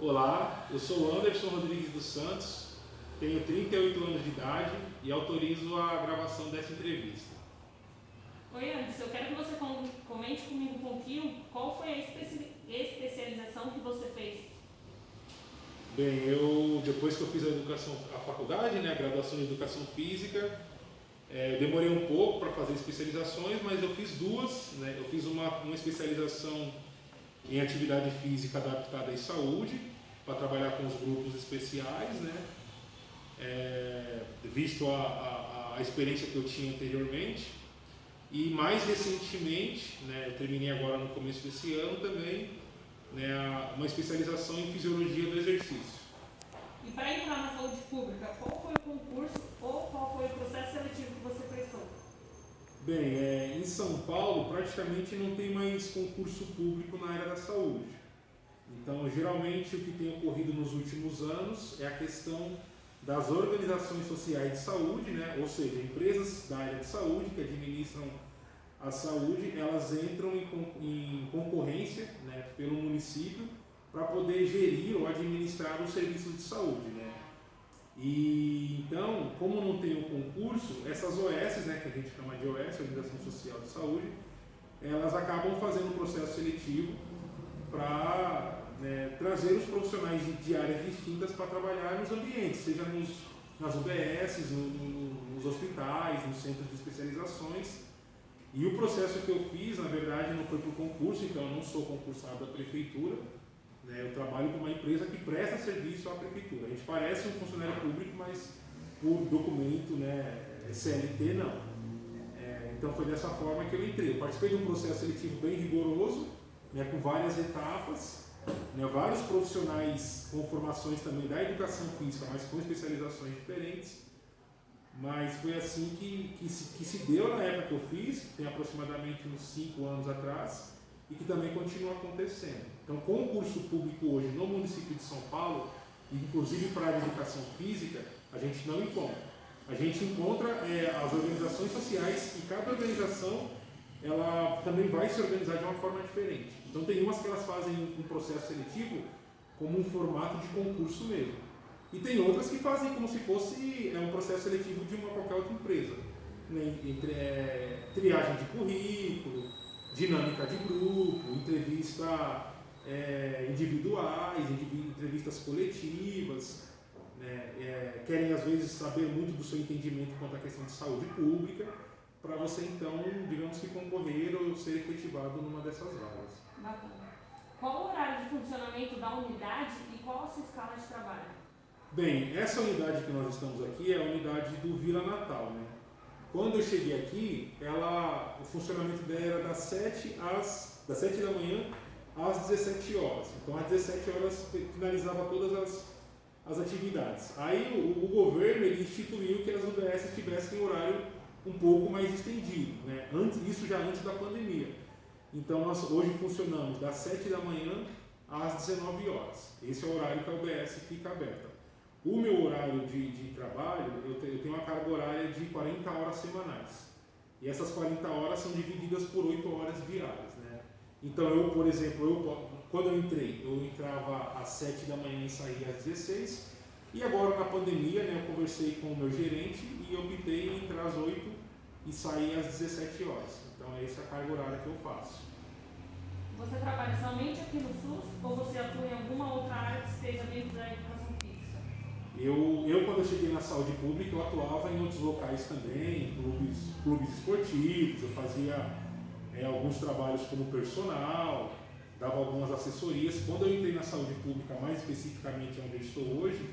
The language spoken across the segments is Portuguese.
Olá, eu sou Anderson Rodrigues dos Santos, tenho 38 anos de idade e autorizo a gravação dessa entrevista. Oi, Anderson, eu quero que você comente comigo um pouquinho qual foi a especialização que você fez. Bem, depois que eu fiz a faculdade, a graduação em Educação Física, demorei um pouco para fazer especializações, mas eu fiz duas. Eu fiz uma especialização em Atividade Física Adaptada e Saúde, para trabalhar com os grupos especiais, visto a experiência que eu tinha anteriormente. E mais recentemente, eu terminei agora no começo desse ano também, uma especialização em Fisiologia do Exercício. E para entrar na saúde pública, qual foi o concurso ou qual foi o processo seletivo que você prestou? Bem, em São Paulo praticamente não tem mais concurso público na área da saúde. Então, geralmente o que tem ocorrido nos últimos anos é a questão das organizações sociais de saúde, ou seja, empresas da área de saúde que administram a saúde, elas entram em concorrência pelo município para poder gerir ou administrar os serviços de saúde. E então, como não tem o concurso, essas OS, que a gente chama de OS, Organização Social de Saúde, elas acabam fazendo um processo seletivo para trazer os profissionais de áreas distintas para trabalhar nos ambientes, seja nas UBSs, nos hospitais, nos centros de especializações. E o processo que eu fiz, na verdade, não foi por concurso, então eu não sou concursado da prefeitura. Eu trabalho com uma empresa que presta serviço à prefeitura. A gente parece um funcionário público, mas por documento CLT não. Então foi dessa forma que eu entrei. Eu participei de um processo seletivo bem rigoroso, com várias etapas, vários profissionais com formações também da educação física, mas com especializações diferentes. Mas foi assim que se deu na época que eu fiz, que tem aproximadamente uns 5 anos atrás, e que também continua acontecendo. Então, concurso público hoje no município de São Paulo, inclusive para a educação física, a gente não encontra. A gente encontra as organizações sociais, e cada organização ela também vai se organizar de uma forma diferente. Então, tem umas que elas fazem um processo seletivo como um formato de concurso mesmo. E tem outras que fazem como se fosse um processo seletivo de qualquer outra empresa. Triagem de currículo, dinâmica de grupo, entrevista individuais, entrevistas coletivas, querem às vezes saber muito do seu entendimento quanto à questão de saúde pública, para você então, digamos que concorrer ou ser efetivado numa dessas vagas. Bacana. Qual o horário de funcionamento da unidade e qual a sua escala de trabalho? Bem, essa unidade que nós estamos aqui é a unidade do Vila Natal. Quando eu cheguei aqui, o funcionamento dela era das 7 da manhã às 17 horas. Então, às 17 horas finalizava todas as atividades. Aí o governo ele instituiu que as UBS tivessem horário um pouco mais estendido, isso já antes da pandemia. Então, nós hoje funcionamos das 7 da manhã às 19 horas. Esse é o horário que a UBS fica aberta. O meu horário de trabalho, eu tenho uma carga horária de 40 horas semanais. E essas 40 horas são divididas por 8 horas diárias. Então, eu, por exemplo, quando eu entrei, eu entrava às 7 da manhã e saía às 16. E agora, na pandemia, eu conversei com o meu gerente e optei em entrar às 8 e sair às 17 horas. Então, essa é a carga horária que eu faço. Você trabalha somente aqui no SUS ou você atua em alguma outra área que esteja dentro da educação física? Quando eu cheguei na saúde pública, eu atuava em outros locais também, clubes esportivos, eu fazia alguns trabalhos como personal, dava algumas assessorias. Quando eu entrei na saúde pública, mais especificamente onde eu estou hoje,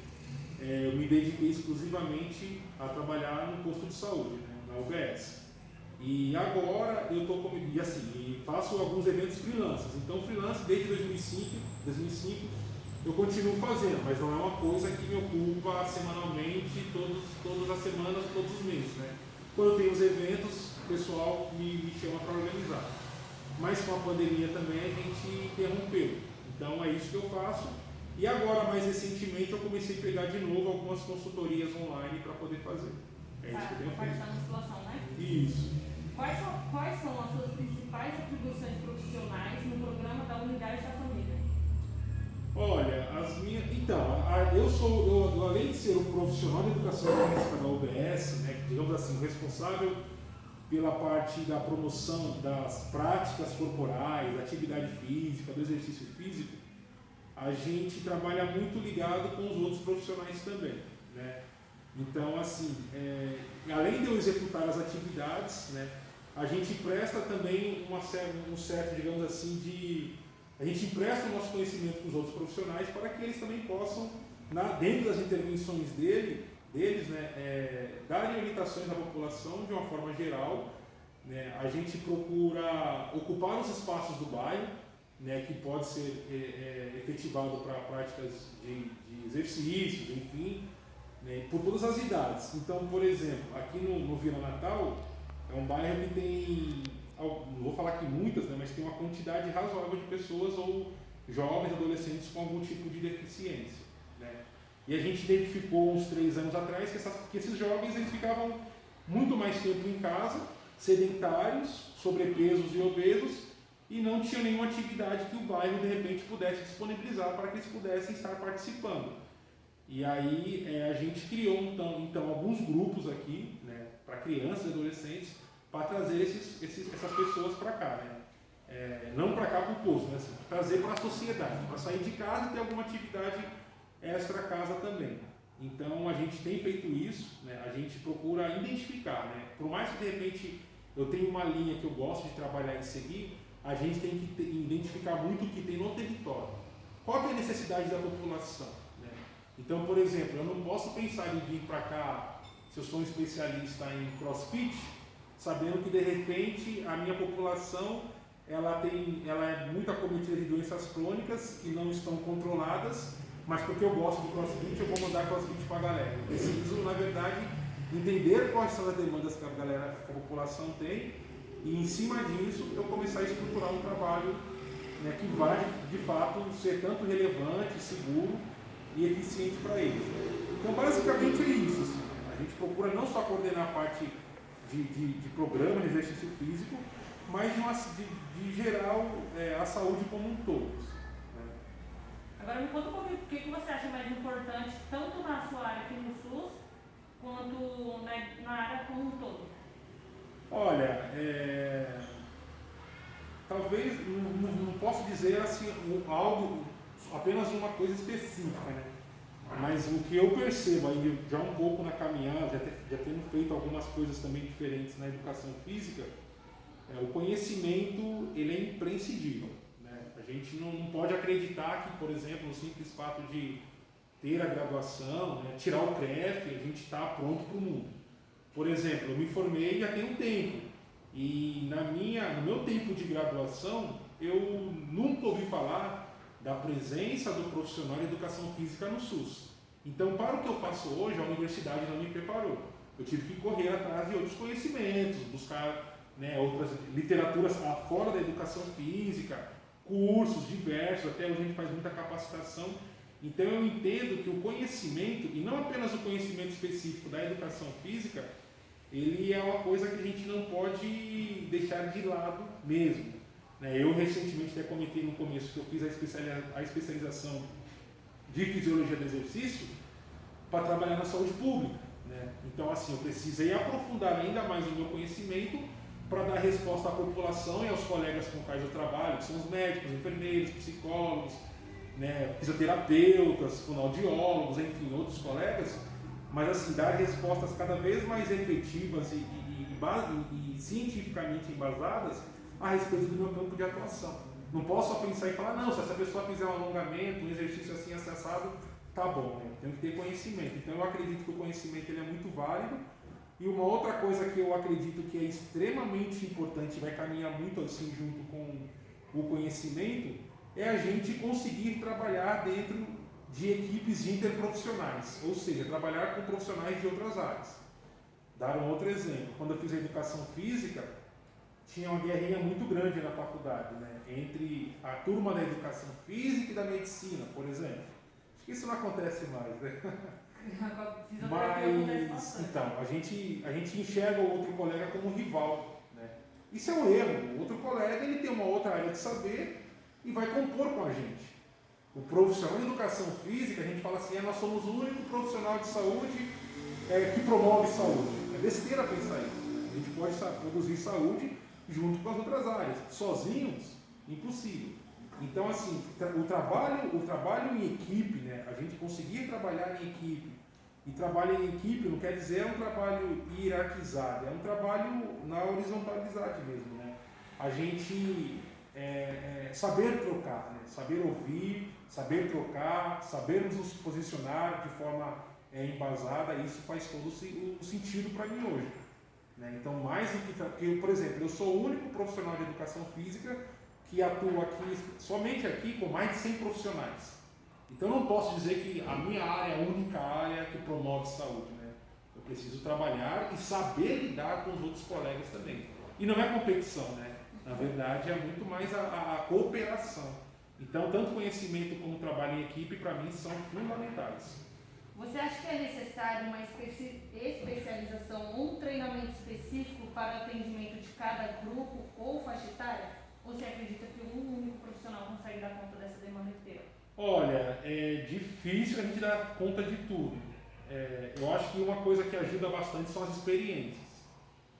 eu me dediquei exclusivamente a trabalhar no posto de saúde, na UBS. E agora eu estou faço alguns eventos freelancers. Então, freelance desde 2005 eu continuo fazendo, mas não é uma coisa que me ocupa semanalmente, todas as semanas, todos os meses. Quando tem os eventos, o pessoal me chama para organizar. Mas com a pandemia também a gente interrompeu. Então é isso que eu faço. E agora, mais recentemente, eu comecei a pegar de novo algumas consultorias online para poder fazer. É isso que eu tenho feito. Parte da musculação, Isso. Quais são as suas principais atribuições profissionais no programa da Unidade da Família? Olha, as Então, eu além de ser o profissional de educação física da UBS, né, digamos assim, o responsável pela parte da promoção das práticas corporais, da atividade física, do exercício físico, a gente trabalha muito ligado com os outros profissionais também, né? Então, assim, além de eu executar as atividades, né, a gente presta também um certo, digamos assim, a gente empresta o nosso conhecimento para os outros profissionais para que eles também possam, dentro das intervenções deles, né, darem orientações à população de uma forma geral, né? A gente procura ocupar os espaços do bairro, né, que pode ser efetivado para práticas de exercícios, enfim, né, por todas as idades. Então, por exemplo, aqui no Vila Natal, é um bairro que tem, não vou falar que muitas, né, mas tem uma quantidade razoável de pessoas ou jovens, adolescentes com algum tipo de deficiência, né? E a gente identificou uns 3 anos atrás que esses jovens eles ficavam muito mais tempo em casa, sedentários, sobrepesos e obesos, e não tinham nenhuma atividade que o bairro de repente pudesse disponibilizar para que eles pudessem estar participando. E aí a gente criou então alguns grupos aqui, né, para crianças e adolescentes, para trazer essas pessoas para cá, né? Não para cá para o posto, né, assim, trazer para a sociedade, para sair de casa e ter alguma atividade extra casa também. Então a gente tem feito isso, né? A gente procura identificar, né? Por mais que de repente eu tenha uma linha que eu gosto de trabalhar e seguir, a gente tem que identificar muito o que tem no território. Qual é a necessidade da população, né? Então, por exemplo, eu não posso pensar em vir para cá, se eu sou um especialista em crossfit, sabendo que de repente a minha população ela é muito acometida de doenças crônicas que não estão controladas, mas porque eu gosto de crossfit, eu vou mandar crossfit para a galera. Eu preciso, na verdade, entender quais são as demandas que a população tem e, em cima disso, eu começar a estruturar um trabalho, né, que vai, de fato, ser tanto relevante, seguro e eficiente para eles. Então, basicamente é isso. Assim. A gente procura não só coordenar a parte de programa de exercício físico, mas de geral a saúde como um todo. Né? Agora me conta um pouquinho o que você acha mais importante, tanto na sua área aqui no SUS, quanto na área como um todo. Olha, talvez não posso dizer assim algo, apenas uma coisa específica, né? Mas o que eu percebo aí já um pouco na caminhada, já tendo feito algumas coisas também diferentes na educação física, o conhecimento ele é imprescindível, né? A gente não pode acreditar que, por exemplo, o simples fato de ter a graduação, né, tirar o CREF, a gente está pronto para o mundo. Por exemplo, eu me formei já tem um tempo e no meu tempo de graduação eu nunca ouvi falar da presença do profissional de educação física no SUS. Então, para o que eu faço hoje, a universidade não me preparou. Eu tive que correr atrás de outros conhecimentos, buscar, né, outras literaturas fora da educação física, cursos diversos, até hoje a gente faz muita capacitação. Então eu entendo que o conhecimento, e não apenas o conhecimento específico da educação física, ele é uma coisa que a gente não pode deixar de lado mesmo. Eu recentemente até comentei no começo que eu fiz a especialização de fisiologia do exercício para trabalhar na saúde pública. Né? Então assim, eu precisei aprofundar ainda mais o meu conhecimento para dar resposta à população e aos colegas com quais eu trabalho, que são os médicos, enfermeiros, psicólogos, né, fisioterapeutas, fonoaudiólogos, enfim, outros colegas, mas assim, dar respostas cada vez mais efetivas e cientificamente embasadas a respeito do meu campo de atuação. Não posso só pensar e falar, não, se essa pessoa fizer um alongamento, um exercício assim acessado, tá bom, né? Tem que ter conhecimento. Então eu acredito que o conhecimento ele é muito válido. E uma outra coisa que eu acredito que é extremamente importante, vai caminhar muito assim junto com o conhecimento, é a gente conseguir trabalhar dentro de equipes interprofissionais, ou seja, trabalhar com profissionais de outras áreas. Dar um outro exemplo, quando eu fiz a educação física, tinha uma guerrinha muito grande na faculdade, né? Entre a turma da educação física e da medicina, por exemplo. Acho que isso não acontece mais, né? Mas, então, a gente enxerga o outro colega como rival, né? Isso é um erro. O outro colega ele tem uma outra área de saber e vai compor com a gente. O profissional de educação física, a gente fala assim, nós somos o único profissional de saúde que promove saúde. É besteira pensar isso. A gente pode produzir saúde junto com as outras áreas. Sozinhos, impossível. Então, assim, o trabalho em equipe, né? A gente conseguir trabalhar em equipe, e trabalho em equipe não quer dizer um trabalho hierarquizado, é um trabalho na horizontalidade mesmo, né? A gente saber trocar, né? Saber ouvir, saber trocar, sabermos nos posicionar de forma embasada, isso faz todo o sentido para mim hoje. Né? Então, mais do que, por exemplo, eu sou o único profissional de educação física que atua aqui, somente aqui, com mais de 100 profissionais. Então, eu não posso dizer que a minha área é a única área que promove saúde. Né? Eu preciso trabalhar e saber lidar com os outros colegas também. E não é competição, né? Na verdade, é muito mais a cooperação. Então, tanto conhecimento como trabalho em equipe, para mim, são fundamentais. Você acha que é necessário uma especialização ou um treinamento específico para o atendimento de cada grupo ou faixa etária? Ou você acredita que um único profissional consegue dar conta dessa demanda inteira? Olha, é difícil a gente dar conta de tudo. Eu acho que uma coisa que ajuda bastante são as experiências.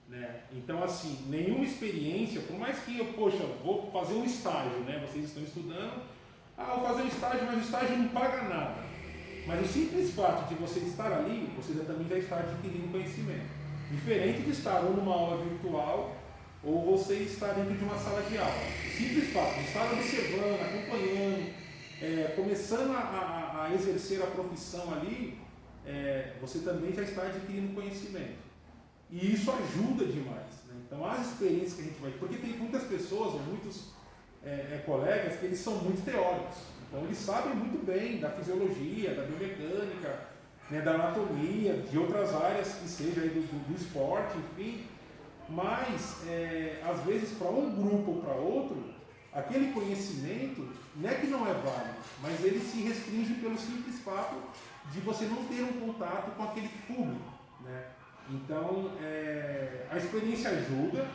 Né? Então, assim, nenhuma experiência, por mais que eu, vou fazer um estágio, né? Vocês estão estudando, vou fazer um estágio, mas o estágio não paga nada. Mas o simples fato de você estar ali, você também já está adquirindo conhecimento. Diferente de estar ou numa aula virtual, ou você estar dentro de uma sala de aula. O simples fato de estar observando, acompanhando, começando a exercer a profissão ali, você também já está adquirindo conhecimento. E isso ajuda demais. Né? Então, as experiências que a gente vai... Porque tem muitas pessoas, ou muitos colegas, que eles são muito teóricos. Então, eles sabem muito bem da fisiologia, da biomecânica, né, da anatomia, de outras áreas que seja aí do esporte, enfim. Mas, às vezes, para um grupo ou para outro, aquele conhecimento, não é que não é válido, mas ele se restringe pelo simples fato de você não ter um contato com aquele público. Né? Então, a experiência ajuda,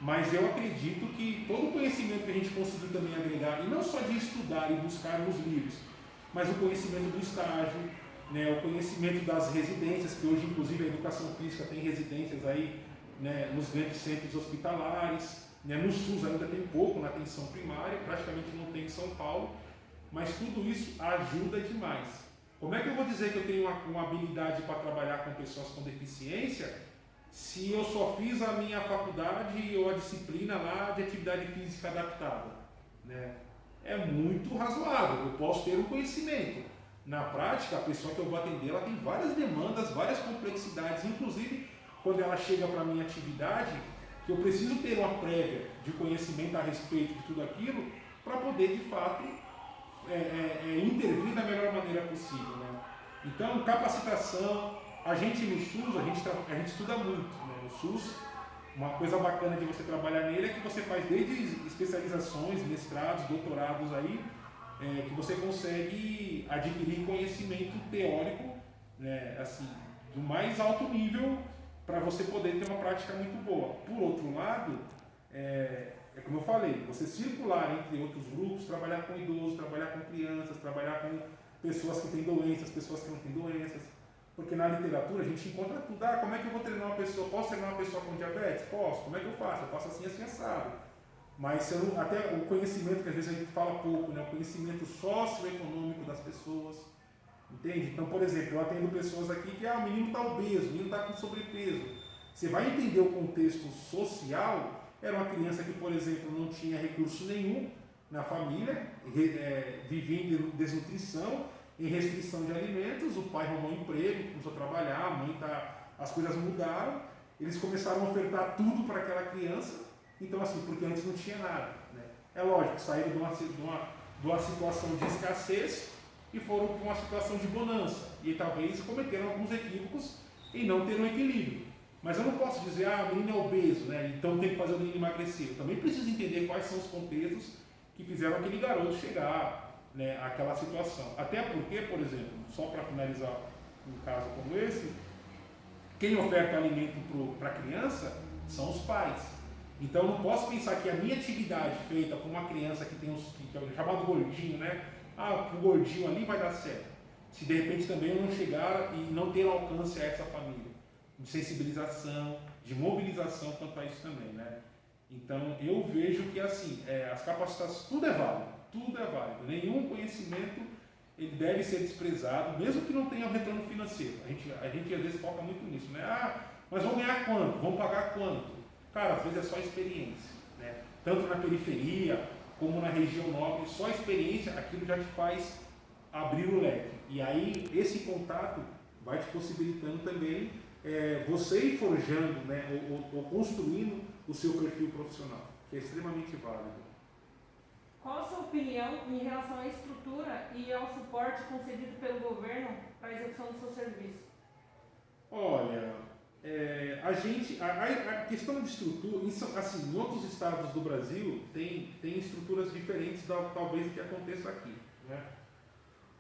mas eu acredito que todo o conhecimento que a gente conseguir também agregar, e não só de estudar e buscar nos livros, mas o conhecimento do estágio, né, o conhecimento das residências, que hoje inclusive a educação física tem residências aí, né, nos grandes centros hospitalares, né, no SUS ainda tem pouco, na atenção primária, praticamente não tem em São Paulo, mas tudo isso ajuda demais. Como é que eu vou dizer que eu tenho uma habilidade para trabalhar com pessoas com deficiência se eu só fiz a minha faculdade ou a disciplina lá de atividade física adaptada? Né? É muito razoável, eu posso ter um conhecimento. Na prática, a pessoa que eu vou atender, ela tem várias demandas, várias complexidades, inclusive quando ela chega para a minha atividade, que eu preciso ter uma prévia de conhecimento a respeito de tudo aquilo para poder, de fato, intervir da melhor maneira possível. Né? Então, capacitação, a gente no SUS, a gente estuda muito. Né? No SUS, uma coisa bacana de você trabalhar nele é que você faz desde especializações, mestrados, doutorados aí, que você consegue adquirir conhecimento teórico, né, assim, do mais alto nível para você poder ter uma prática muito boa. Por outro lado, como eu falei, você circular entre outros grupos, trabalhar com idosos, trabalhar com crianças, trabalhar com pessoas que têm doenças, pessoas que não têm doenças, porque na literatura a gente encontra tudo. Como é que eu vou treinar uma pessoa? Posso treinar uma pessoa com diabetes? Posso. Como é que eu faço? Eu faço assim, assim, assado. Mas até o conhecimento, que às vezes a gente fala pouco, né? O conhecimento socioeconômico das pessoas, entende? Então, por exemplo, eu atendo pessoas aqui que o menino está obeso, o menino está com sobrepeso. Você vai entender o contexto social. Era uma criança que, por exemplo, não tinha recurso nenhum na família, vivia em desnutrição, em restrição de alimentos, o pai arrumou um emprego, começou a trabalhar, a mãe as coisas mudaram, eles começaram a ofertar tudo para aquela criança. Então, assim, porque antes não tinha nada. Né? É lógico, saíram de uma situação de escassez e foram para uma situação de bonança. E talvez cometeram alguns equívocos em não ter um equilíbrio. Mas eu não posso dizer, o menino é obeso, né? Então tem que fazer o menino emagrecer. Eu também preciso entender quais são os contextos que fizeram aquele garoto chegar, né, àquela situação. Até porque, por exemplo, só para finalizar um caso como esse, quem oferta alimento para a criança são os pais. Então eu não posso pensar que a minha atividade feita com uma criança que tem que é o chamado gordinho, né? pro gordinho ali vai dar certo. Se de repente também eu não chegar e não ter alcance a essa família, de sensibilização, de mobilização quanto a isso também, né? Então eu vejo que assim, as capacitações, tudo é válido, nenhum conhecimento ele deve ser desprezado, mesmo que não tenha um retorno financeiro. A gente às vezes foca muito nisso, né? Mas vão ganhar quanto? Vão pagar quanto? Cara, às vezes é só experiência, né? Tanto na periferia como na região nobre, só a experiência, aquilo já te faz abrir o leque. E aí esse contato vai te possibilitando também você ir forjando, né, ou construindo o seu perfil profissional, que é extremamente válido. Qual a sua opinião em relação à estrutura e ao suporte concedido pelo governo para a execução do seu serviço? Olha, a questão de estrutura, assim, em outros estados do Brasil tem estruturas diferentes talvez do que aconteça aqui, né?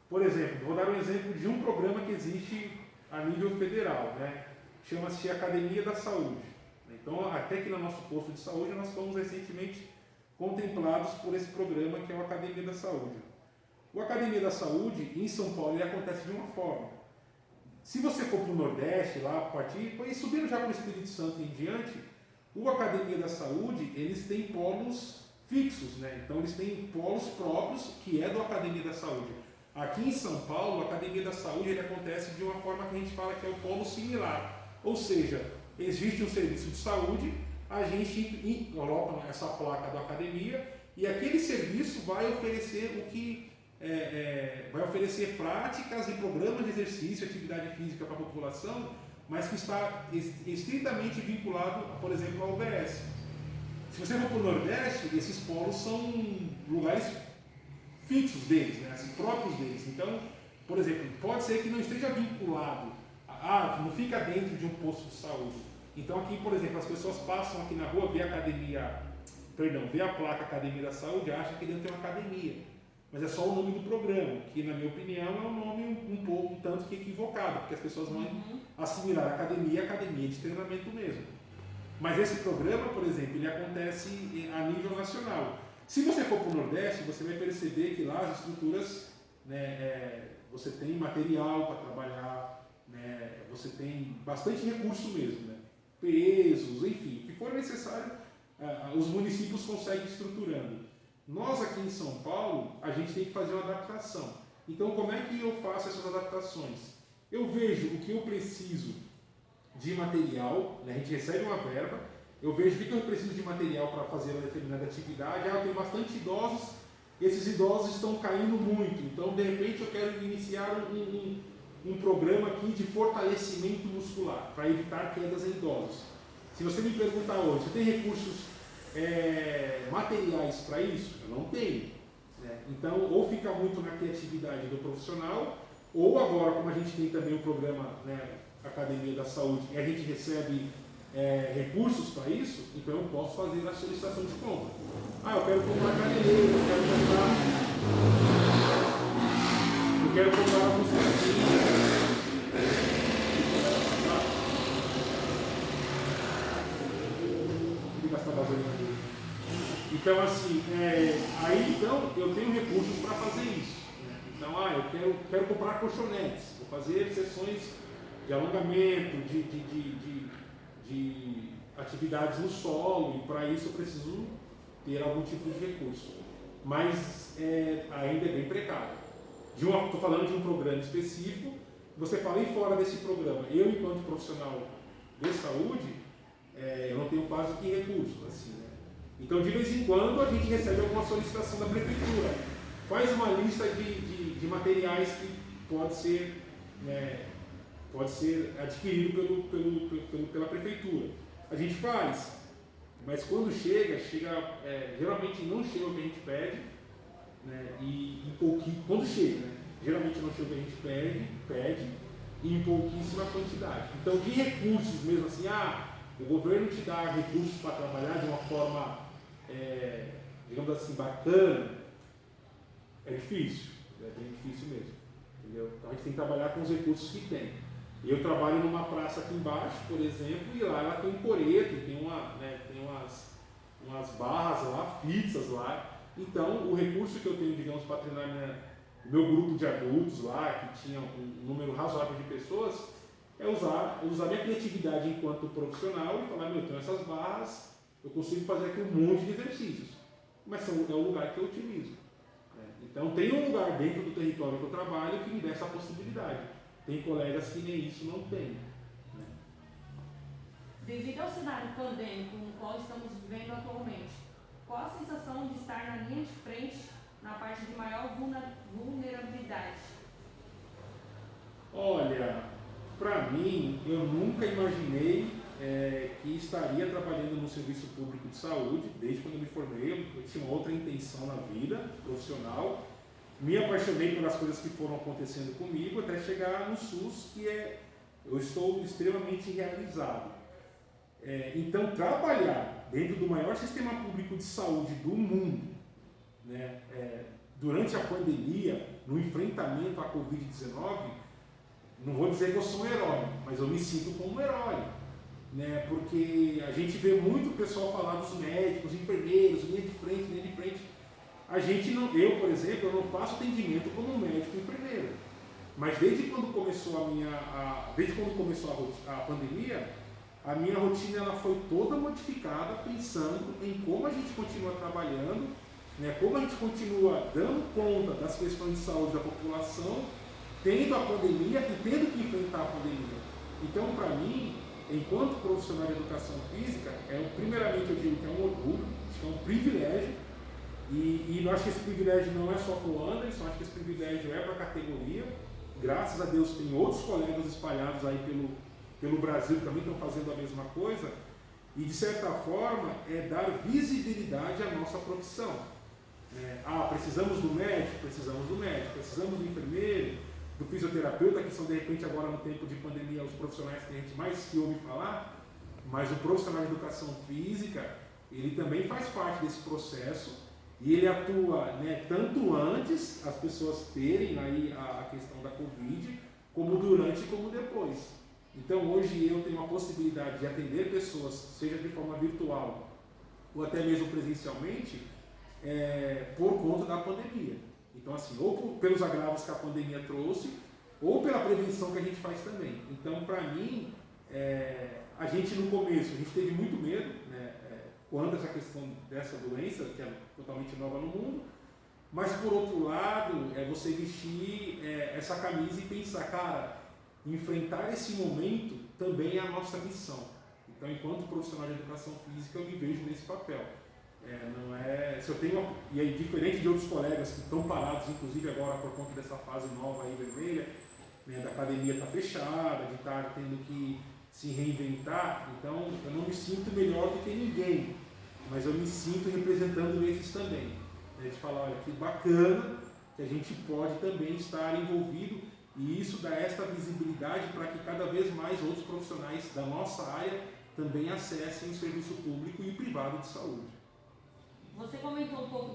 Por exemplo, vou dar um exemplo de um programa que existe a nível federal, né? Chama-se Academia da Saúde. Então, até que no nosso posto de saúde nós fomos recentemente contemplados por esse programa que é o Academia da Saúde. O Academia da Saúde, em São Paulo, ele acontece de uma forma. Se você for para o Nordeste, lá e subindo já para o Espírito Santo em diante, o Academia da Saúde, eles têm polos fixos, né? Então eles têm polos próprios, que é do Academia da Saúde. Aqui em São Paulo, a Academia da Saúde ele acontece de uma forma que a gente fala que é o polo similar. Ou seja, existe um serviço de saúde, a gente coloca essa placa da academia e aquele serviço vai oferecer vai oferecer práticas e programas de exercício, atividade física para a população, mas que está estritamente vinculado, por exemplo, ao UBS. Se você for para o Nordeste, esses polos são lugares fixos deles, né, assim, próprios deles. Então, por exemplo, pode ser que não esteja vinculado, não fica dentro de um posto de saúde. Então aqui, por exemplo, as pessoas passam aqui na rua, vê a placa Academia da Saúde, acham que dentro tem uma academia. Mas é só o nome do programa, que na minha opinião é um nome um pouco tanto que equivocado, porque as pessoas vão assimilar a academia de treinamento mesmo. Mas esse programa, por exemplo, ele acontece a nível nacional. Se você for para o Nordeste, você vai perceber que lá as estruturas, né, você tem material para trabalhar, né, você tem bastante recurso mesmo, né, pesos, enfim, o que for necessário, os municípios conseguem estruturando. Nós aqui em São Paulo, a gente tem que fazer uma adaptação. Então, como é que eu faço essas adaptações? Eu vejo o que eu preciso de material, né? A gente recebe uma verba, eu vejo o que eu preciso de material para fazer uma determinada atividade. Eu tenho bastante idosos, esses idosos estão caindo muito, então de repente eu quero iniciar um programa aqui de fortalecimento muscular, para evitar quedas em idosos. Se você me perguntar hoje, você tem recursos materiais para isso? Eu não tenho, né? Então, ou fica muito na criatividade do profissional, ou agora, como a gente tem também o programa, né, Academia da Saúde, e a gente recebe recursos para isso, então eu posso fazer a solicitação de compra. Eu quero comprar cadeira, eu quero comprar alguns pecinhos. Então, assim, aí então eu tenho recursos para fazer isso, né? Então, eu quero comprar colchonetes, vou fazer sessões de alongamento, de atividades no solo, e para isso eu preciso ter algum tipo de recurso. Mas ainda é bem precário. Estou falando de um programa específico, você fala em fora desse programa. Eu, enquanto profissional de saúde, eu não tenho quase que recursos, assim, né? Então, de vez em quando, a gente recebe alguma solicitação da prefeitura. Faz uma lista de materiais que pode ser adquirido pela prefeitura. A gente faz, mas quando chega geralmente não chega o que a gente pede, né, e em pouquinho, quando chega, né, geralmente não chega o que a gente pede e em pouquíssima quantidade. Então, de recursos mesmo assim, o governo te dá recursos para trabalhar de uma forma, digamos assim, bacana, é difícil, é bem difícil mesmo, entendeu? Então a gente tem que trabalhar com os recursos que tem. Eu trabalho numa praça aqui embaixo, por exemplo, e lá ela tem um coreto, tem umas barras lá, fixas lá. Então o recurso que eu tenho, digamos, para treinar o meu grupo de adultos lá, que tinha um número razoável de pessoas, é usar minha criatividade enquanto profissional e falar, meu, então essas barras, eu consigo fazer aqui um monte de exercícios, mas é o lugar que eu utilizo. Então tem um lugar dentro do território que eu trabalho que me dá essa possibilidade. Tem colegas que nem isso não tem. Devido ao cenário pandêmico no qual estamos vivendo atualmente, qual a sensação de estar na linha de frente na parte de maior vulnerabilidade? Olha, para mim, eu nunca imaginei que estaria trabalhando no serviço público de saúde, desde quando eu me formei. Eu tinha outra intenção na vida profissional. Me apaixonei pelas coisas que foram acontecendo comigo até chegar no SUS, eu estou extremamente realizado. Então, trabalhar dentro do maior sistema público de saúde do mundo, né, durante a pandemia, no enfrentamento à Covid-19, não vou dizer que eu sou um herói, mas eu me sinto como um herói, né, porque a gente vê muito o pessoal falar dos médicos, enfermeiros, linha de frente. Eu, por exemplo, eu não faço atendimento como médico e enfermeiro, mas desde quando começou a pandemia, a minha rotina ela foi toda modificada pensando em como a gente continua trabalhando, né, como a gente continua dando conta das questões de saúde da população, tendo a pandemia e tendo que enfrentar a pandemia. Então, para mim, enquanto profissional de educação física, primeiramente eu digo que é um orgulho, acho que é um privilégio, e eu acho que esse privilégio não é só para o Anderson, acho que esse privilégio é para a categoria. Graças a Deus tem outros colegas espalhados aí pelo Brasil que também estão fazendo a mesma coisa, e de certa forma é dar visibilidade à nossa profissão. Precisamos do médico, precisamos do enfermeiro, do fisioterapeuta, que são de repente agora no tempo de pandemia os profissionais que a gente mais se ouve falar, mas o profissional de educação física, ele também faz parte desse processo e ele atua, né, tanto antes as pessoas terem aí a questão da Covid, como durante e como depois. Então hoje eu tenho a possibilidade de atender pessoas, seja de forma virtual ou até mesmo presencialmente, por conta da pandemia. Então assim, ou pelos agravos que a pandemia trouxe, ou pela prevenção que a gente faz também. Então para mim, a gente no começo, a gente teve muito medo, né, quanto a essa questão dessa doença, que é totalmente nova no mundo, mas por outro lado, você vestir essa camisa e pensar, cara, enfrentar esse momento também é a nossa missão. Então, enquanto profissional de educação física, eu me vejo nesse papel. E aí, diferente de outros colegas que estão parados, inclusive agora por conta dessa fase nova aí vermelha, né, da academia estar fechada, de estar tendo que se reinventar, então eu não me sinto melhor do que ninguém, mas eu me sinto representando esses também. Né, de falar, olha, que bacana que a gente pode também estar envolvido. E isso dá esta visibilidade para que cada vez mais outros profissionais da nossa área também acessem o serviço público e privado de saúde. Você comentou um pouco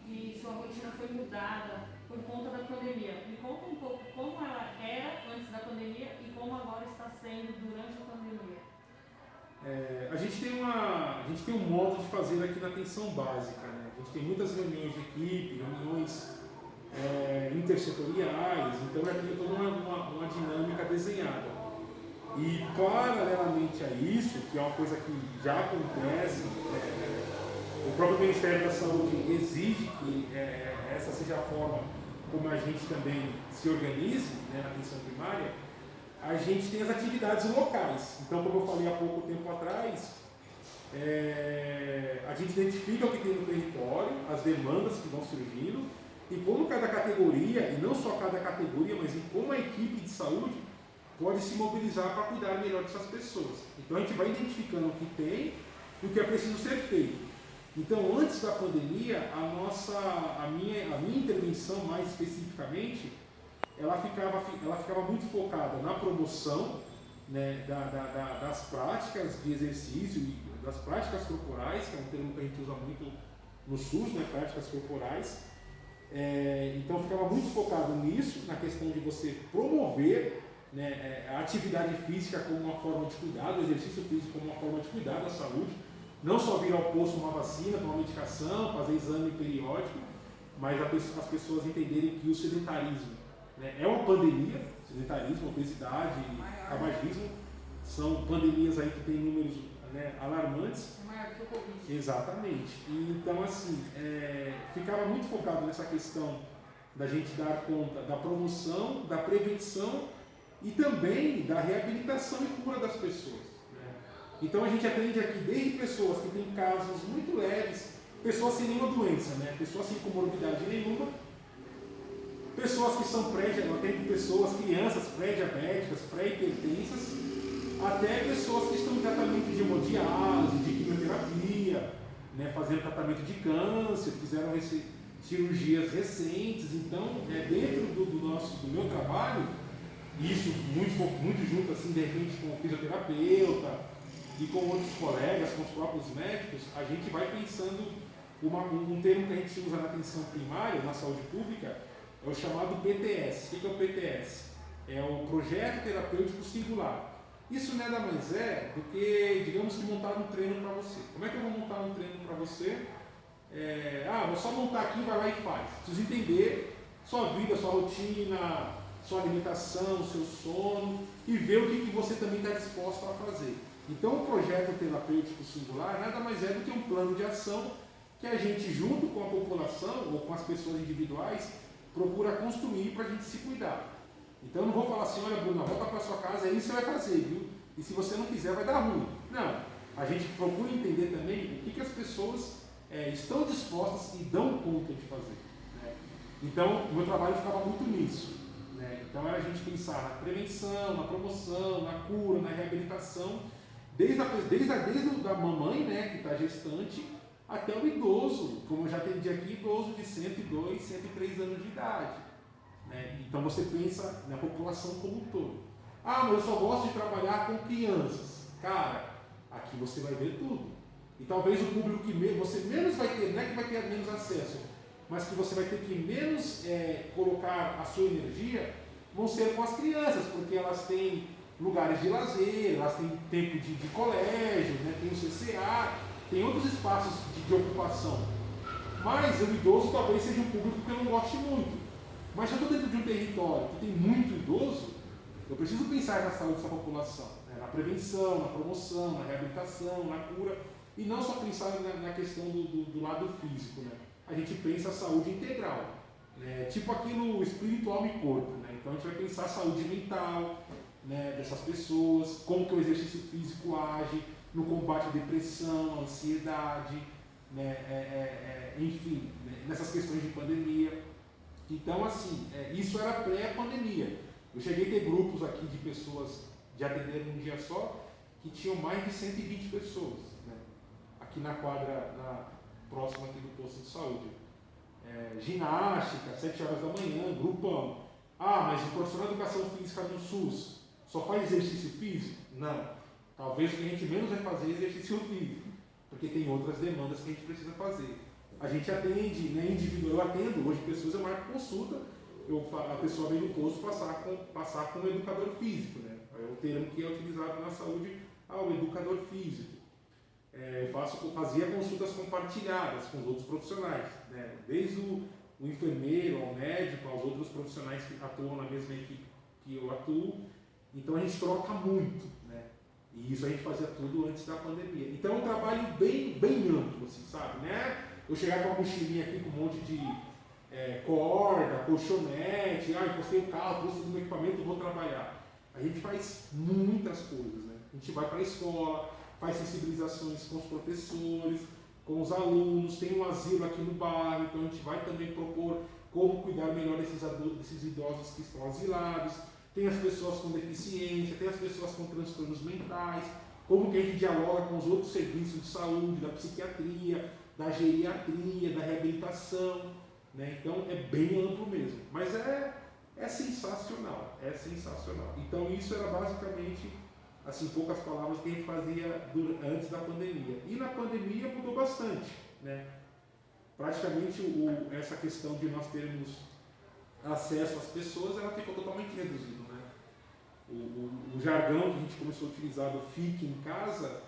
que sua rotina foi mudada por conta da pandemia. Me conta um pouco como ela era antes da pandemia e como agora está sendo durante a pandemia. A gente tem um modo de fazer aqui na atenção básica, né? A gente tem muitas reuniões de equipe, reuniões intersetoriais, então tem toda uma dinâmica desenhada. E paralelamente a isso, que é uma coisa que já acontece, o próprio Ministério da Saúde exige que essa seja a forma como a gente também se organize, né, na atenção primária. A gente tem as atividades locais. Então, como eu falei há pouco tempo atrás, a gente identifica o que tem no território, as demandas que vão surgindo, e como cada categoria, e não só cada categoria, mas em como a equipe de saúde pode se mobilizar para cuidar melhor dessas pessoas. Então a gente vai identificando o que tem e o que é preciso ser feito. Então, antes da pandemia, a minha intervenção, mais especificamente, ela ficava muito focada na promoção, né, das práticas de exercício, das práticas corporais, que é um termo que a gente usa muito no SUS, né, práticas corporais. Então ficava muito focado nisso, na questão de você promover, né, a atividade física como uma forma de cuidado, o exercício físico como uma forma de cuidar da saúde, não só vir ao posto uma vacina, tomar medicação, fazer exame periódico, mas as pessoas entenderem que o sedentarismo, né, é uma pandemia, sedentarismo, obesidade, tabagismo, são pandemias aí que têm números, né, alarmantes. É maior que o Covid. Exatamente. E, então, assim, ficava muito focado nessa questão da gente dar conta da promoção, da prevenção e também da reabilitação e cura das pessoas. Né? Então a gente atende aqui desde pessoas que têm casos muito leves, pessoas sem nenhuma doença, né? Pessoas sem comorbidade nenhuma, pessoas que são eu atendo pessoas, crianças pré-diabéticas, pré-hipertensas, até pessoas que estão em tratamento de hemodiálise, de quimioterapia, né? Fazendo tratamento de câncer, fizeram cirurgias recentes. Então, dentro do meu trabalho, isso muito junto assim, de repente, com o fisioterapeuta e com outros colegas, com os próprios médicos, a gente vai pensando um termo que a gente usa na atenção primária, na saúde pública, é o chamado PTS. O que é o PTS? É o Projeto Terapêutico Singular. Isso nada mais é do que, digamos que, montar um treino para você. Como é que eu vou montar um treino para você? Vou só montar aqui, vai lá e faz. Preciso entender sua vida, sua rotina, sua alimentação, seu sono e ver o que você também está disposto a fazer. Então, o projeto terapêutico singular nada mais é do que um plano de ação que a gente, junto com a população ou com as pessoas individuais, procura construir para a gente se cuidar. Então, eu não vou falar assim, olha, Bruno, volta para sua casa, é isso que você vai fazer, viu? E se você não fizer, vai dar ruim. Não. A gente procura entender também o que as pessoas estão dispostas e dão conta de fazer. Né? Então, o meu trabalho ficava muito nisso. Né? Então, era a gente pensar na prevenção, na promoção, na cura, na reabilitação, desde a mamãe, né, que está gestante, até o idoso, como eu já atendi aqui, idoso de 102, 103 anos de idade. Né? Então, você pensa na população como um todo. Mas eu só gosto de trabalhar com crianças. Cara, aqui você vai ver tudo. E talvez o público que você menos vai ter, não é que vai ter menos acesso, mas que você vai ter que menos colocar a sua energia, vão ser com as crianças, porque elas têm lugares de lazer, elas têm tempo de colégio, né? Tem o CCA, tem outros espaços de ocupação. Mas o idoso talvez seja um público que eu não goste muito. Mas se eu estou dentro de um território que tem muito idoso, eu preciso pensar na saúde dessa população, né? Na prevenção, na promoção, na reabilitação, na cura. E não só pensar na questão do lado físico, né? A gente pensa a saúde integral, né? Tipo aquilo espírito, alma e corpo, né? Então a gente vai pensar a saúde mental, né, dessas pessoas, como que o exercício físico age no combate à depressão, à ansiedade, né? Enfim, né? Nessas questões de pandemia. Então, assim, isso era pré-pandemia. Eu cheguei a ter grupos aqui de pessoas de atender num dia só que tinham mais de 120 pessoas. Aqui na quadra próxima aqui do posto de saúde. Ginástica, 7 horas da manhã, grupão. Mas o profissional de educação física no SUS só faz exercício físico? Não. Talvez o que a gente menos vai fazer é exercício físico, porque tem outras demandas que a gente precisa fazer. A gente atende, né, indivíduo, eu atendo, hoje pessoas eu marco consulta, a pessoa vem no posto passar com um educador físico, né? É o termo que é utilizado na saúde, o educador físico. Fazia consultas compartilhadas com os outros profissionais, né? Desde o enfermeiro, ao médico, aos outros profissionais que atuam na mesma equipe que eu atuo. Então a gente troca muito, né? E isso a gente fazia tudo antes da pandemia. Então é um trabalho bem amplo, assim, sabe? Né? Eu chegar com a mochilinha aqui com um monte de corda, colchonete, encostei o carro, trouxe o meu equipamento, vou trabalhar. A gente faz muitas coisas, né? A gente vai para a escola, faz sensibilizações com os professores, com os alunos, tem um asilo aqui no bairro, então a gente vai também propor como cuidar melhor desses idosos que estão asilados, tem as pessoas com deficiência, tem as pessoas com transtornos mentais, como que a gente dialoga com os outros serviços de saúde, da psiquiatria, da geriatria, da reabilitação, né? Então é bem amplo mesmo, mas é sensacional, é sensacional. Então isso era basicamente, assim, poucas palavras, que a gente fazia antes da pandemia. E na pandemia mudou bastante, né? Praticamente essa questão de nós termos acesso às pessoas, ela ficou totalmente reduzida, né? O jargão que a gente começou a utilizar do fique em casa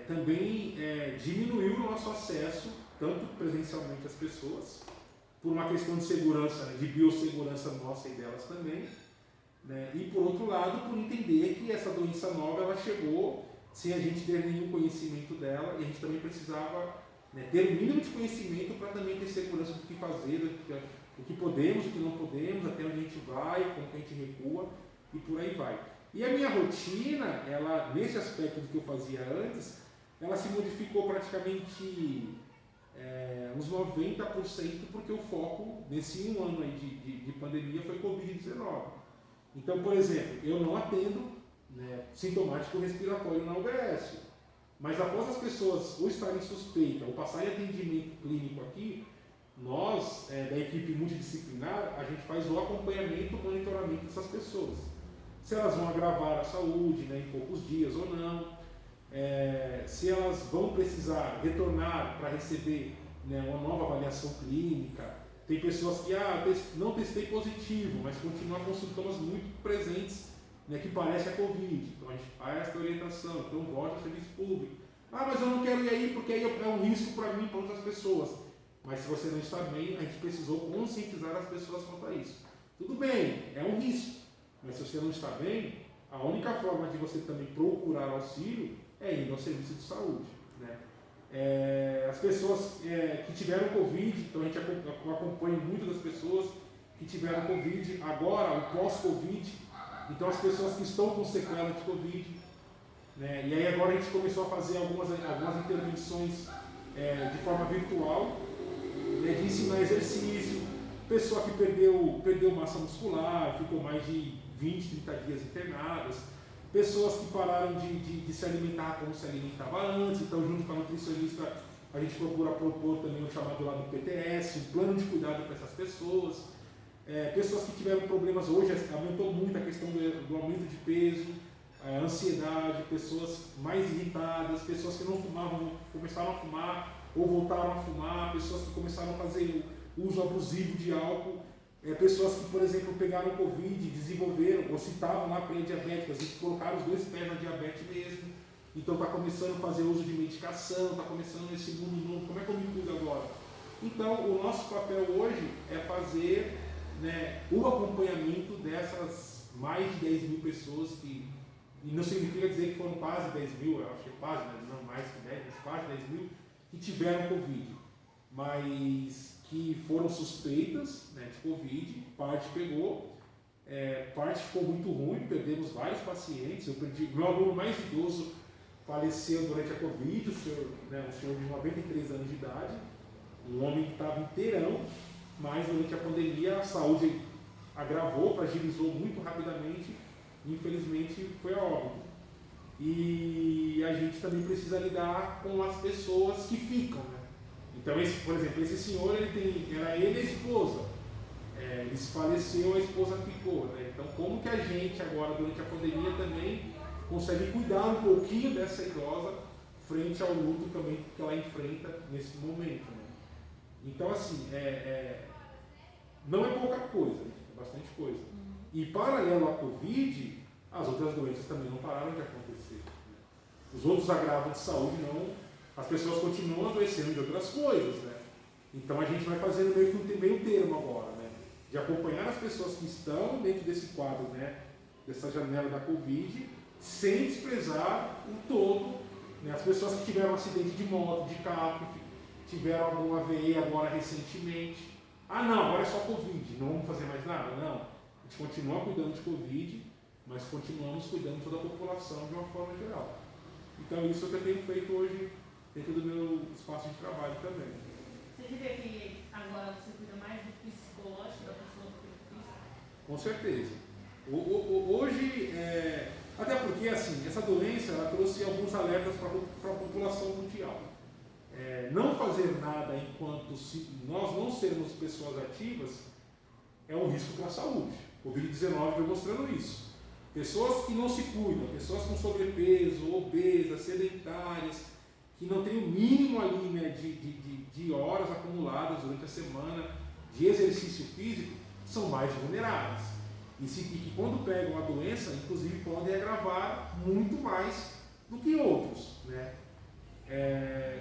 também diminuiu o nosso acesso, tanto presencialmente às pessoas, por uma questão de segurança, né, de biossegurança nossa e delas também, né, e por outro lado, por entender que essa doença nova ela chegou sem a gente ter nenhum conhecimento dela e a gente também precisava, né, ter o mínimo de conhecimento para também ter segurança do que fazer, do que podemos, do que não podemos, até onde a gente vai, como que a gente recua e por aí vai. E a minha rotina, ela, nesse aspecto do que eu fazia antes, ela se modificou praticamente uns 90%, porque o foco nesse um ano aí de pandemia foi Covid-19. Então, por exemplo, eu não atendo, né, sintomático respiratório na UBS, mas após as pessoas ou estarem suspeitas ou passarem atendimento clínico aqui, nós, da equipe multidisciplinar, a gente faz o acompanhamento, o monitoramento dessas pessoas. Se elas vão agravar a saúde, né, em poucos dias ou não, se elas vão precisar retornar para receber, né, uma nova avaliação clínica. Tem pessoas que não testei positivo, mas continuam com sintomas muito presentes, né, que parece a Covid. Então a gente faz essa orientação, então volta ao serviço público. Mas eu não quero ir aí porque aí é um risco para mim e para outras pessoas. Mas se você não está bem, a gente precisou conscientizar as pessoas quanto a isso. Tudo bem, é um risco, mas se você não está bem, a única forma de você também procurar auxílio é indo ao serviço de saúde, né? As pessoas que tiveram Covid, então a gente acompanha muito das pessoas que tiveram Covid, agora o pós-Covid, então as pessoas que estão com sequela de Covid, né? E aí agora a gente começou a fazer algumas intervenções de forma virtual, né, de ensinar exercício, pessoa que perdeu massa muscular, ficou mais de 20, 30 dias internadas, pessoas que pararam de se alimentar como se alimentava antes, então junto com a nutricionista a gente procura propor também o chamado lá do PTS, um plano de cuidado para essas pessoas, pessoas que tiveram problemas hoje, aumentou muito a questão do aumento de peso, a ansiedade, pessoas mais irritadas, pessoas que não fumavam, começaram a fumar ou voltaram a fumar, pessoas que começaram a fazer uso abusivo de álcool, pessoas que, por exemplo, pegaram Covid, desenvolveram ou se estavam lá pré-diabéticas e colocaram os dois pés na diabetes mesmo, então está começando a fazer uso de medicação, está começando esse mundo novo, como é que eu me cuido agora? Então, o nosso papel hoje é fazer, né, o acompanhamento dessas mais de 10 mil pessoas e não significa dizer que foram quase 10 mil, eu acho que quase, né, não mais que 10, mas quase 10 mil, que tiveram Covid, mas que foram suspeitas, né, de Covid, parte pegou, parte ficou muito ruim, perdemos vários pacientes, eu perdi, meu aluno mais idoso faleceu durante a Covid, um senhor de 93 anos de idade, um homem que estava inteirão, mas durante a pandemia a saúde agravou, fragilizou muito rapidamente e infelizmente foi a óbito. E a gente também precisa lidar com as pessoas que ficam, né? Então, por exemplo, esse senhor, era ele e a esposa. Ele faleceu, a esposa ficou, né? Então, como que a gente agora, durante a pandemia, também consegue cuidar um pouquinho dessa idosa frente ao luto também que ela enfrenta nesse momento, né? Então, assim, não é pouca coisa, é bastante coisa. E paralelo à Covid, as outras doenças também não pararam de acontecer, né? Os outros agravos de saúde não, as pessoas continuam adoecendo de outras coisas, né? Então a gente vai fazendo meio que um meio termo agora, né? De acompanhar as pessoas que estão dentro desse quadro, né? Dessa janela da Covid, sem desprezar o todo, né? As pessoas que tiveram um acidente de moto, de carro, que tiveram algum AVE agora recentemente. Não, agora é só Covid, não vamos fazer mais nada? Não. A gente continua cuidando de Covid, mas continuamos cuidando de toda a população de uma forma geral. Então isso é o que eu tenho feito hoje dentro do meu espaço de trabalho também. Você diria que agora você cuida mais do psicológico da pessoa do que do físico? Com certeza. Hoje, até porque assim, essa doença ela trouxe alguns alertas para a população mundial. Não fazer nada enquanto nós não sermos pessoas ativas é um risco para a saúde. O Covid-19 foi mostrando isso. Pessoas que não se cuidam, pessoas com sobrepeso, obesas, sedentárias, que não têm o mínimo ali, né, de horas acumuladas durante a semana de exercício físico, são mais vulneráveis. E que quando pegam a doença, inclusive podem agravar muito mais do que outros, né?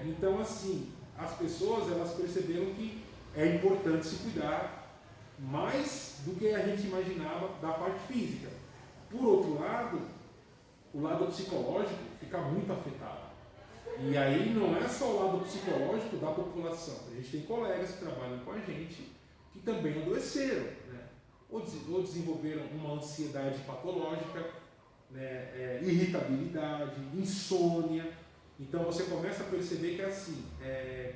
Então, assim, as pessoas elas perceberam que é importante se cuidar mais do que a gente imaginava da parte física. Por outro lado, o lado psicológico fica muito afetado. E aí não é só o lado psicológico da população. A gente tem colegas que trabalham com a gente que também adoeceram, né? Ou desenvolveram uma ansiedade patológica, né? Irritabilidade, insônia. Então você começa a perceber que assim,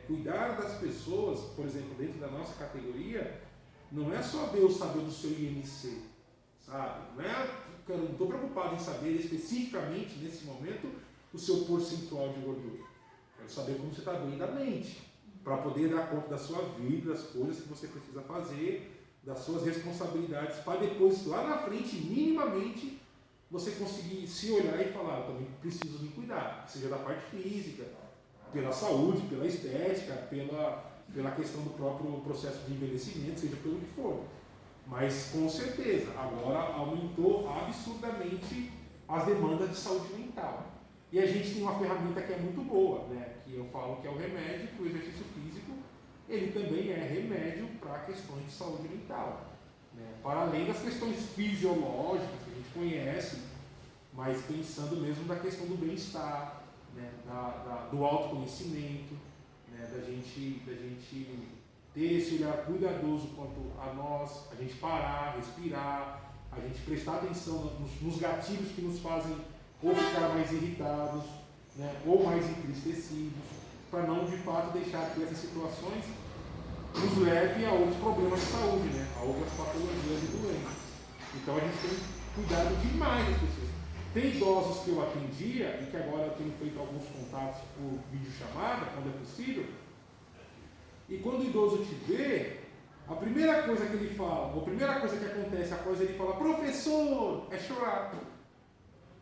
cuidar das pessoas, por exemplo, dentro da nossa categoria, não é só ver o saber do seu IMC, sabe? Eu não estou preocupado em saber especificamente, nesse momento, o seu percentual de gordura. Quero saber como você está bem da mente, para poder dar conta da sua vida, das coisas que você precisa fazer, das suas responsabilidades, para depois, lá na frente, minimamente, você conseguir se olhar e falar, eu também preciso me cuidar, seja da parte física, pela saúde, pela estética, pela questão do próprio processo de envelhecimento, seja pelo que for. Mas, com certeza, agora aumentou absurdamente as demandas de saúde mental. E a gente tem uma ferramenta que é muito boa, né? Que eu falo que é o remédio, que o exercício físico, ele também é remédio para questões de saúde mental. Né? Para além das questões fisiológicas que a gente conhece, mas pensando mesmo da questão do bem-estar, né? Do autoconhecimento, né? da gente ter esse olhar cuidadoso quanto a nós, a gente parar, respirar, a gente prestar atenção nos gatilhos que nos fazem ou ficar mais irritados, né? Ou mais entristecidos, para não de fato deixar que essas situações nos levem a outros problemas de saúde, né? A outras patologias e doenças. Então a gente tem cuidado demais das pessoas. Tem idosos que eu atendia e que agora eu tenho feito alguns contatos por videochamada, quando é possível. E quando o idoso te vê, a primeira coisa que ele fala, ou a primeira coisa que acontece após ele falar, professor, é chorar.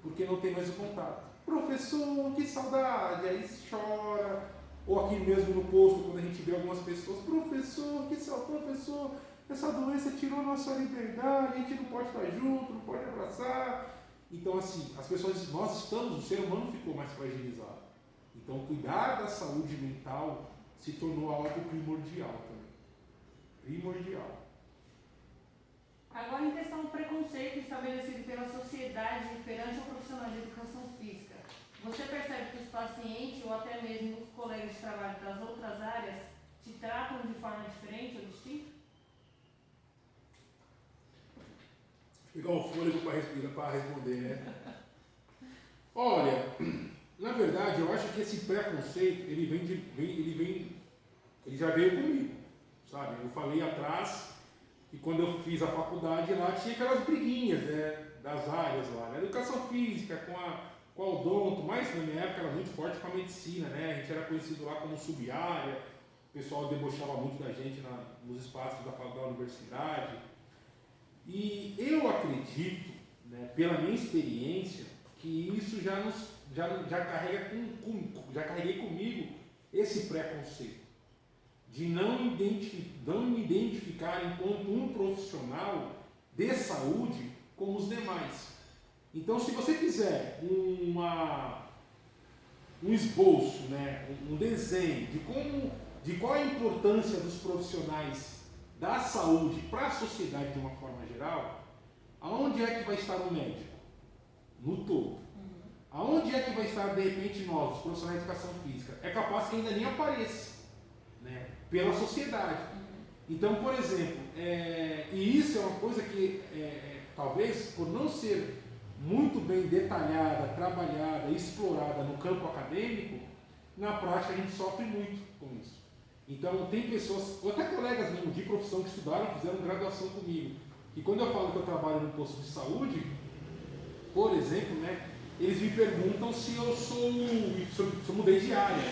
Porque não tem mais o contato. Professor, que saudade! Aí chora. Ou aqui mesmo no posto, quando a gente vê algumas pessoas, professor, que saudade, professor, essa doença tirou nossa liberdade, a gente não pode estar junto, não pode abraçar. Então assim, as pessoas dizem, nós estamos, o ser humano ficou mais fragilizado. Então cuidar da saúde mental se tornou algo primordial também. Primordial. Agora, em questão do preconceito estabelecido pela sociedade perante o profissional de educação física, você percebe que os pacientes ou até mesmo os colegas de trabalho das outras áreas te tratam de forma diferente ou distinta? Pegar um fôlego para respirar, para responder, né? Olha, na verdade, eu acho que esse preconceito, ele já veio comigo, sabe? Eu falei atrás que quando eu fiz a faculdade lá tinha aquelas briguinhas, né, das áreas lá, né? Educação física com a odonto, mas na minha época era muito forte com a medicina, né? A gente era conhecido lá como sub-área, o pessoal debochava muito da gente nos espaços da universidade. E eu acredito, né, pela minha experiência, que isso já carreguei comigo esse preconceito de não me identificar enquanto um profissional de saúde como os demais. Então, se você fizer um esboço, né, um desenho de qual a importância dos profissionais da saúde para a sociedade de uma forma geral, aonde é que vai estar o médico? No topo. Aonde é que vai estar, de repente, nós, os profissionais de educação física? É capaz que ainda nem apareça, né, pela sociedade. Então, por exemplo, e isso é uma coisa que, talvez, por não ser muito bem detalhada, trabalhada, explorada no campo acadêmico, na prática a gente sofre muito com isso. Então, tem pessoas, ou até colegas mesmo de profissão que estudaram, fizeram graduação comigo, e quando eu falo que eu trabalho no posto de saúde, por exemplo, né, eles me perguntam se eu mudei de área.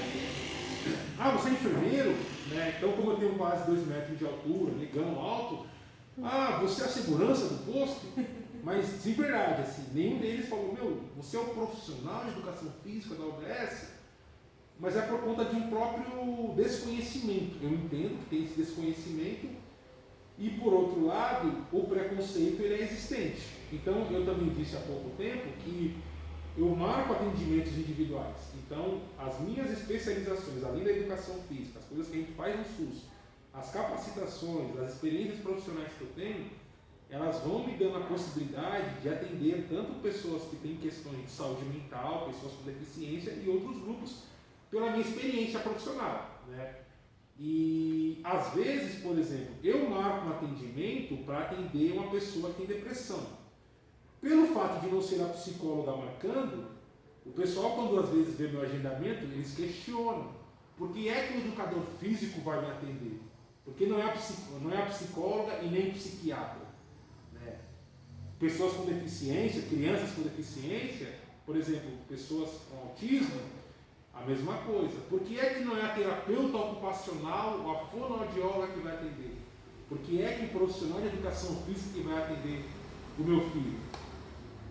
Ah, você é enfermeiro? Né? Então, como eu tenho quase 2 metros de altura, negão alto, você é a segurança do posto? Mas, de verdade, assim, nenhum deles falou, você é o profissional de educação física da UBS, mas é por conta de um próprio desconhecimento. Eu entendo que tem esse desconhecimento e, por outro lado, o preconceito ele é existente. Então, eu também disse há pouco tempo que eu marco atendimentos individuais. Então, as minhas especializações, além da educação física, as coisas que a gente faz no SUS, as capacitações, as experiências profissionais que eu tenho, elas vão me dando a possibilidade de atender tanto pessoas que têm questões de saúde mental, pessoas com deficiência e outros grupos pela minha experiência profissional, né? E às vezes, por exemplo, eu marco um atendimento para atender uma pessoa que tem depressão. Pelo fato de não ser a psicóloga marcando, o pessoal, quando às vezes vê meu agendamento, eles questionam: por que é que o educador físico vai me atender? Porque não é a psicóloga e nem o psiquiatra, né? Pessoas com deficiência, crianças com deficiência, por exemplo, pessoas com autismo, a mesma coisa. Por que é que não é a terapeuta ocupacional ou a fonoaudióloga que vai atender? Por que é que o profissional de educação física que vai atender o meu filho?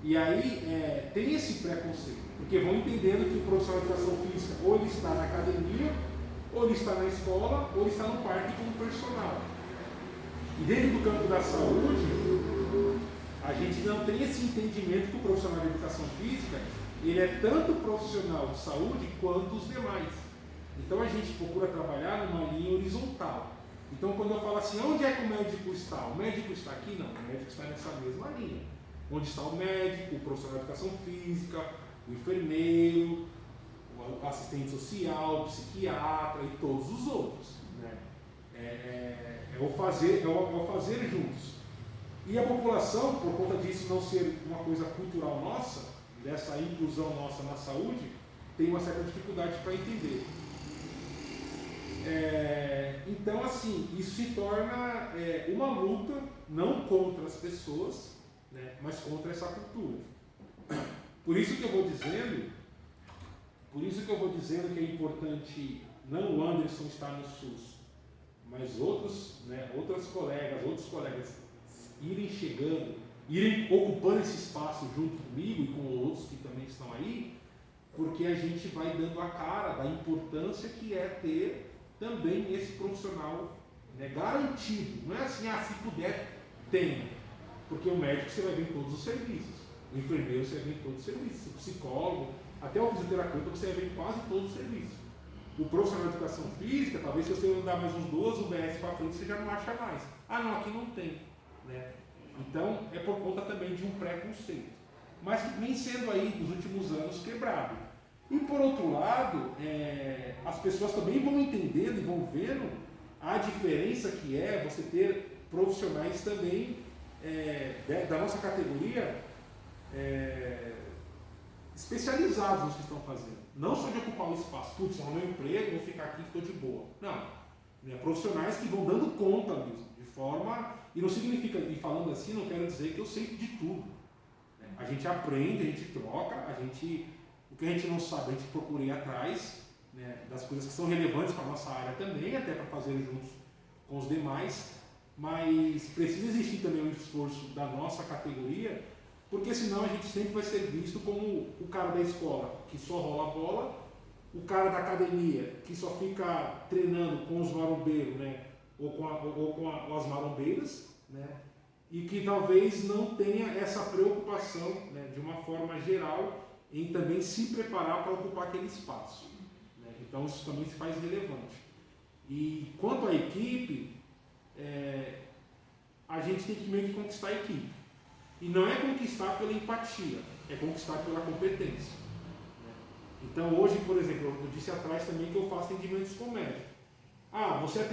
E aí tem esse preconceito, porque vão entendendo que o profissional de educação física ou ele está na academia, ou ele está na escola, ou ele está no parque como personal. E dentro do campo da saúde, a gente não tem esse entendimento que o profissional de educação física, ele é tanto profissional de saúde quanto os demais. Então a gente procura trabalhar numa linha horizontal. Então quando eu falo assim, onde é que o médico está? O médico está aqui? Não, o médico está nessa mesma linha. Onde está o médico, o profissional de educação física, o enfermeiro, o assistente social, o psiquiatra e todos os outros, né? É o fazer juntos. E a população, por conta disso não ser uma coisa cultural nossa, dessa inclusão nossa na saúde, tem uma certa dificuldade para entender. Então, assim, isso se torna uma luta, não contra as pessoas, né, mas contra essa cultura. Por isso que eu vou dizendo que é importante não o Anderson estar no SUS, mas outros colegas irem chegando, irem ocupando esse espaço junto comigo e com outros que também estão aí, porque a gente vai dando a cara da importância que é ter também esse profissional, né, garantido. Não é assim, se puder, tenha. Porque o médico você vai ver em todos os serviços, o enfermeiro você vai ver em todos os serviços, o psicólogo, até o fisioterapeuta você vai ver em quase todos os serviços. O profissional de educação física, talvez se você andar mais uns 12 UBS para frente, você já não acha mais. Ah não, aqui não tem, né? Então é por conta também de um preconceito, mas que vem sendo aí nos últimos anos quebrado. E por outro lado, as pessoas também vão entendendo e vão vendo a diferença que é você ter profissionais também da nossa categoria especializados no que estão fazendo. Não só de ocupar o espaço, putz, é o meu emprego, vou ficar aqui e estou de boa. Não. Né? Profissionais que vão dando conta mesmo, de forma. E não significa, e falando assim, não quero dizer que eu sei de tudo. Né? A gente aprende, a gente troca, o que a gente não sabe, a gente procura ir atrás, né, das coisas que são relevantes para a nossa área também, até para fazer juntos com os demais. Mas precisa existir também um esforço da nossa categoria, porque senão a gente sempre vai ser visto como o cara da escola que só rola a bola, o cara da academia que só fica treinando com os marombeiros, né, ou com as marombeiras, né, e que talvez não tenha essa preocupação, né, de uma forma geral em também se preparar para ocupar aquele espaço. Né. Então isso também se faz relevante. E quanto à equipe, a gente tem que meio que conquistar a equipe. E não é conquistar pela empatia, é conquistar pela competência. Então hoje, por exemplo, eu disse atrás também que eu faço atendimentos com médico. Você